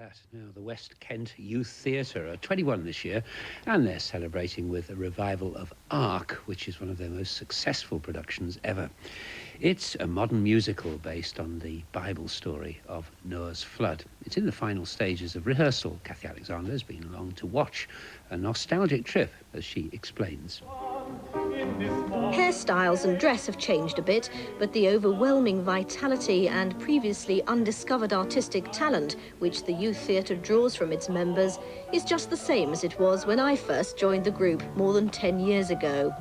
that. Now, the West Kent Youth Theatre are 21 this year, and they're celebrating with a revival of Ark, which is one of their most successful productions ever. It's a modern musical based on the Bible story of Noah's flood. It's in the final stages of rehearsal. Kathy Alexander has been along to watch a nostalgic trip, as she explains. Hairstyles and dress have changed a bit, but the overwhelming vitality and previously undiscovered artistic talent which the youth theatre draws from its members is just the same as it was when I first joined the group more than 10 years ago.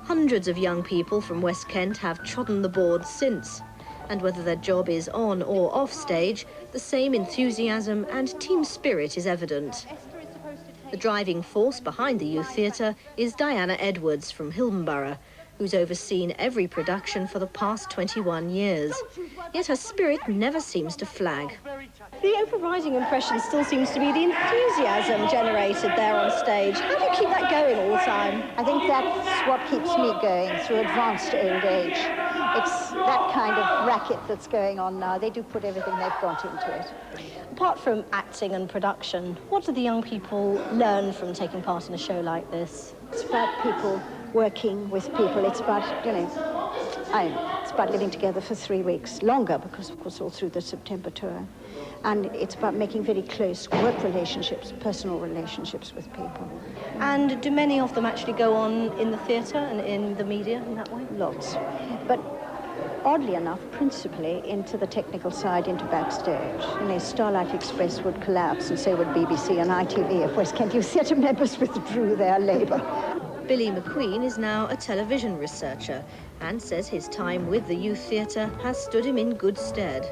Hundreds of young people from West Kent have trodden the boards since, and whether their job is on or off stage, the same enthusiasm and team spirit is evident. The driving force behind the youth theatre is Diana Edwards from Hildenborough, who's overseen every production for the past 21 years. Yet her spirit never seems to flag. The overriding impression still seems to be the enthusiasm generated there on stage. How do you keep that going all the time? I think that's what keeps me going through advanced old age. It's that kind of racket that's going on now. They do put everything they've got into it. Apart from acting and production, what do the young people learn from taking part in a show like this? It's about people working with people. It's about, it's about living together for 3 weeks, longer, because, of course, all through the September tour. And it's about making very close work relationships, personal relationships with people. And do many of them actually go on in the theatre and in the media in that way? Lots. But oddly enough, principally into the technical side, into backstage. Starlight Express would collapse, and so would BBC and ITV if West Kent Youth Theatre members withdrew their labour. Billy McQueen is now a television researcher and says his time with the youth theatre has stood him in good stead.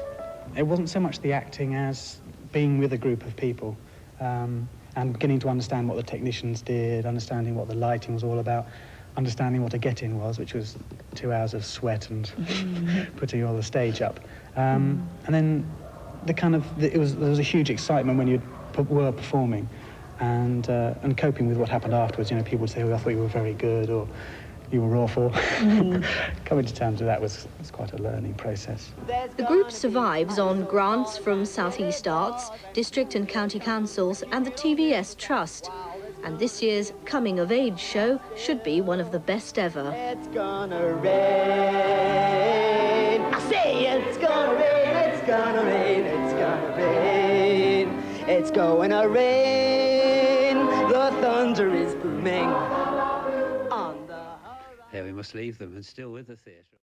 It wasn't so much the acting as being with a group of people and beginning to understand what the technicians did, understanding what the lighting was all about, understanding what a get-in was, which was 2 hours of sweat and putting all the stage up. And then there was a huge excitement when you were performing and coping with what happened afterwards. People would say, "Oh, I thought you were very good," or "You were awful." Coming to terms with that was quite a learning process. The group survives on grants from South East Arts, district and county councils and the TVS Trust. And this year's Coming of Age show should be one of the best ever. It's gonna rain. I say it's gonna rain, it's gonna rain, it's gonna rain. It's going to rain. The thunder is booming. There we must leave them, and still with the theatre.